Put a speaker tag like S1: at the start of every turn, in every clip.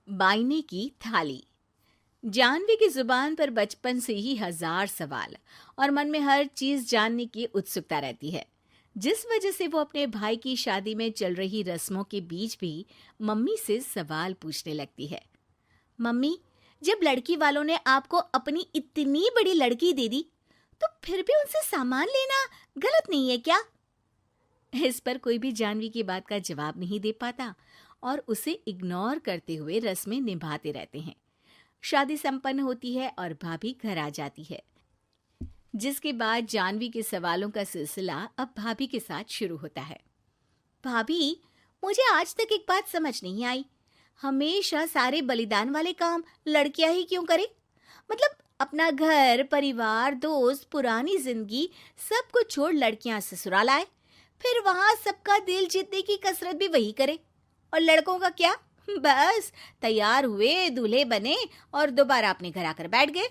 S1: बाइने की थाली। जानवी की जुबान पर बचपन से ही हजार सवाल और मन में हर चीज जानने की उत्सुकता रहती है, जिस वजह से वो अपने भाई की शादी में चल रही रस्मों के बीच भी मम्मी से सवाल पूछने लगती है। मम्मी, जब लड़की वालों ने आपको अपनी इतनी बड़ी लड़की दे दी, तो फिर भी उनसे सामान लेना गलत नहीं है क्या? इस पर कोई भी जानवी की बात का जवाब नहीं दे पाता और उसे इग्नोर करते हुए रस्में निभाते रहते हैं। शादी संपन्न होती है और भाभी घर आ जाती है, जिसके बाद जानवी के सवालों का सिलसिला अब भाभी के साथ शुरू होता है। भाभी, मुझे आज तक एक बात समझ नहीं आई, हमेशा सारे बलिदान वाले काम लड़कियां ही क्यों करे? मतलब अपना घर, परिवार, दोस्त, पुरानी जिंदगी सब कुछ छोड़ लड़कियां ससुराल आए, फिर वहां सबका दिल जीतने की कसरत भी वही करे, और लड़कों का क्या? बस तैयार हुए, दूल्हे बने और दोबारा अपने घर आकर बैठ गए।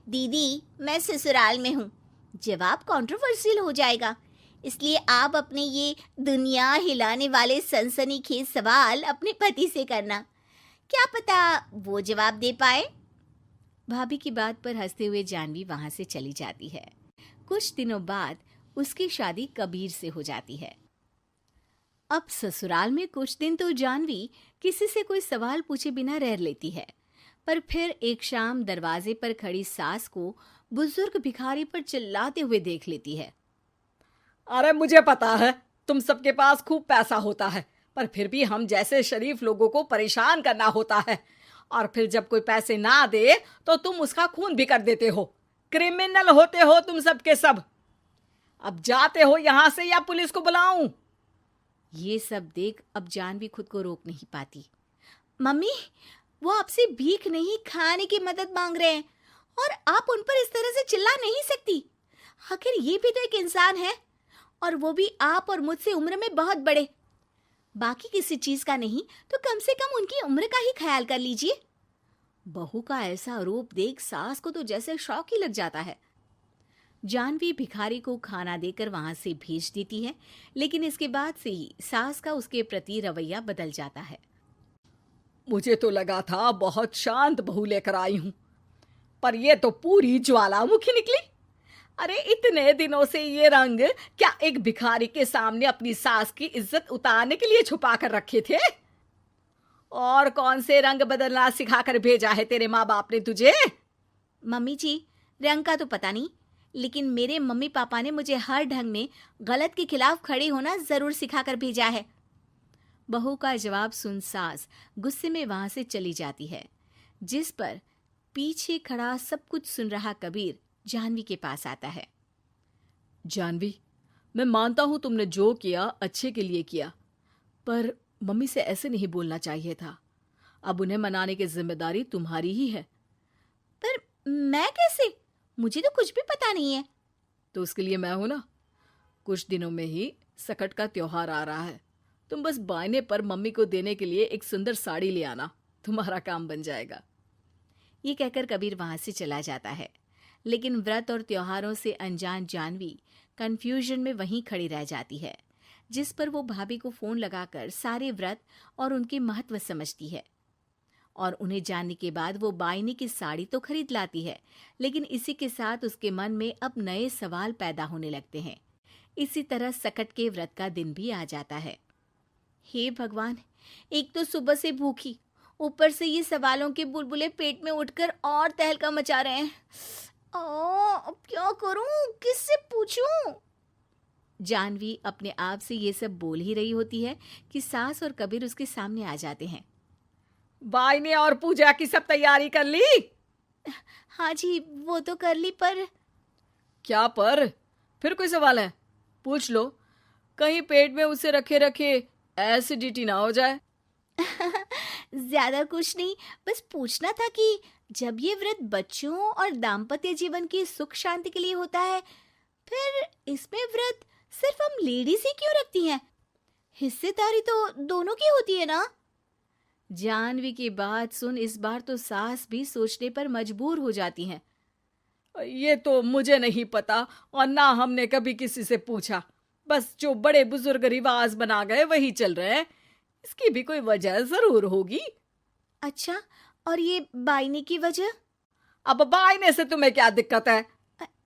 S1: दीदी, मैं ससुराल में हूँ, जवाब कंट्रोवर्शियल हो जाएगा, इसलिए आप अपने ये दुनिया हिलाने वाले सनसनीखेज सवाल अपने पति से करना, क्या पता वो जवाब दे पाए। भाभी की बात पर हंसते हुए जानवी वहां से चली जाती है। कुछ दिनों बाद उसकी शादी कबीर से हो जाती है। अब ससुराल में कुछ दिन तो जानवी किसी से कोई सवाल पूछे बिना रह लेती है, पर फिर एक शाम दरवाजे पर खड़ी सास को बुजुर्ग भिखारी पर चिल्लाते हुए देख लेती है।
S2: अरे मुझे पता है तुम सबके पास खूब पैसा होता है, पर फिर भी हम जैसे शरीफ लोगों को परेशान करना होता है, और फिर जब कोई पैसे ना दे तो तुम उसका खून भी कर देते हो। क्रिमिनल होते हो तुम सबके सब। अब जाते हो यहाँ से या पुलिस को बुलाऊं?
S1: ये सब देख अब जानवी खुद को रोक नहीं पाती। मम्मी, वो आपसे भीख नहीं, खाने की मदद मांग रहे हैं और आप उन पर इस तरह से चिल्ला नहीं सकती। आखिर ये भी तो एक इंसान है, और वो भी आप और मुझसे उम्र में बहुत बड़े। बाकी किसी चीज का नहीं तो कम से कम उनकी उम्र का ही ख्याल कर लीजिए। बहू का ऐसा रूप देख सास को तो जैसे शौक ही लग जाता है। जानवी भिखारी को खाना देकर वहां से भेज देती है, लेकिन इसके बाद से ही सास का उसके प्रति रवैया बदल जाता है।
S2: मुझे तो लगा था बहुत शांत बहू लेकर आई हूं, पर ये तो पूरी ज्वालामुखी निकली। अरे इतने दिनों से ये रंग क्या एक भिखारी के सामने अपनी सास की इज्जत उतारने के लिए छुपा कर रखे थे? और कौन से रंग बदलना सिखाकर भेजा है तेरे माँ बाप ने तुझे?
S1: मम्मी जी, रंग का तो पता नहीं, लेकिन मेरे मम्मी पापा ने मुझे हर ढंग में गलत के खिलाफ खड़े होना जरूर सिखाकर भेजा है। बहू का जवाब सुन सास गुस्से में वहां से चली जाती है, जिस पर पीछे खड़ा सब कुछ सुन रहा कबीर जानवी के पास आता है।
S2: जानवी, मैं मानता हूं तुमने जो किया अच्छे के लिए किया, पर मम्मी से ऐसे नहीं बोलना चाहिए था। अब उन्हें मनाने की जिम्मेदारी तुम्हारी ही है।
S1: पर मैं कैसे? मुझे तो कुछ भी पता नहीं है।
S2: तो उसके लिए मैं हूं ना। कुछ दिनों में ही सकट का त्योहार आ रहा है, तुम बस बायने पर मम्मी को देने के लिए एक सुंदर साड़ी ले आना, तुम्हारा काम बन जाएगा।
S1: ये कहकर कबीर वहां से चला जाता है, लेकिन व्रत और त्योहारों से अनजान जानवी कंफ्यूजन में वहीं खड़ी रह जाती है, जिस पर वो भाभी को फोन लगाकर सारे व्रत और उनके महत्व समझती है। और उन्हें जानने के बाद वो बाइने की साड़ी तो खरीद लाती है, लेकिन इसी के साथ उसके मन में अब नए सवाल पैदा होने लगते हैं। इसी तरह सकट के व्रत का दिन भी आ जाता है। हे भगवान, एक तो सुबह से भूखी, ऊपर से ये सवालों के बुलबुले पेट में उठकर और तहलका मचा रहे हैं। अब क्या करूं, किससे पूछूं? जानवी अपने आप से ये सब बोल ही रही होती है कि सास और कबीर उसके सामने आ जाते हैं।
S2: बायने और पूजा की सब तैयारी कर ली?
S1: हाँ जी, वो तो कर ली, पर
S2: क्या पर? फिर कोई सवाल है? पूछ लो, कहीं पेट में उसे रखे रखे एसिडिटी ना हो जाए।
S1: ज्यादा कुछ नहीं, बस पूछना था कि जब ये व्रत बच्चों और दाम्पत्य जीवन की सुख शांति के लिए होता है, फिर इसमें व्रत सिर्फ हम लेडीज ही क्यों रखती हैं? हिस्सेदारी तो दोनों की होती है ना? जानवी की बात सुन इस बार तो सास भी सोचने पर मजबूर हो जाती हैं।
S2: ये तो मुझे नहीं पता, और ना हमने कभी किसी से पूछा। बस जो बड़े बुजुर्ग रिवाज बना गए वही चल रहे हैं। इसकी भी कोई वजह जरूर होगी।
S1: अच्छा, और ये बायने की वजह?
S2: अब बायने से तुम्हें क्या दिक्कत है?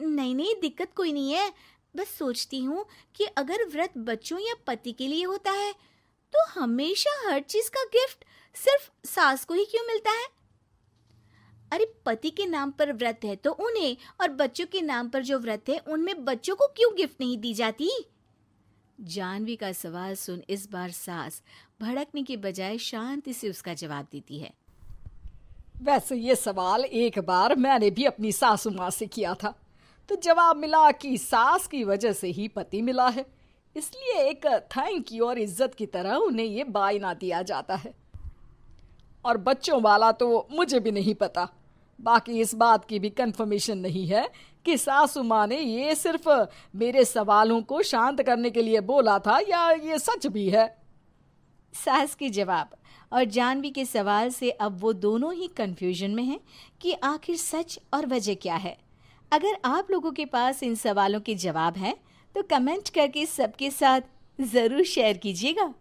S1: नहीं नहीं, दिक्कत कोई नहीं है। बस सोचती हूँ कि अगर व्रत बच्चों या पति के लिए होता है तो हमेशा हर चीज का गिफ्ट सिर्फ सास को ही क्यों मिलता है? अरे पति के नाम पर व्रत है तो उन्हें, और बच्चों के नाम पर जो व्रत है उनमें बच्चों को क्यों गिफ्ट नहीं दी जाती? जानवी का सवाल सुन इस बार सास भड़कने के बजाय शांति से उसका जवाब देती है।
S2: वैसे ये सवाल एक बार मैंने भी अपनी सासू माँ से किया था, तो जवाब मिला कि सास की वजह से ही पति मिला है, इसलिए एक थैंक यू और इज्जत की तरह उन्हें ये बायना दिया जाता है। और बच्चों वाला तो मुझे भी नहीं पता। बाकी इस बात की भी कंफर्मेशन नहीं है कि सासू माँ ने ये सिर्फ मेरे सवालों को शांत करने के लिए बोला था या ये सच भी है।
S1: सास के जवाब और जानवी के सवाल से अब वो दोनों ही कंफ्यूजन में हैं कि आखिर सच और वजह क्या है। अगर आप लोगों के पास इन सवालों के जवाब हैं तो कमेंट करके सबके साथ ज़रूर शेयर कीजिएगा।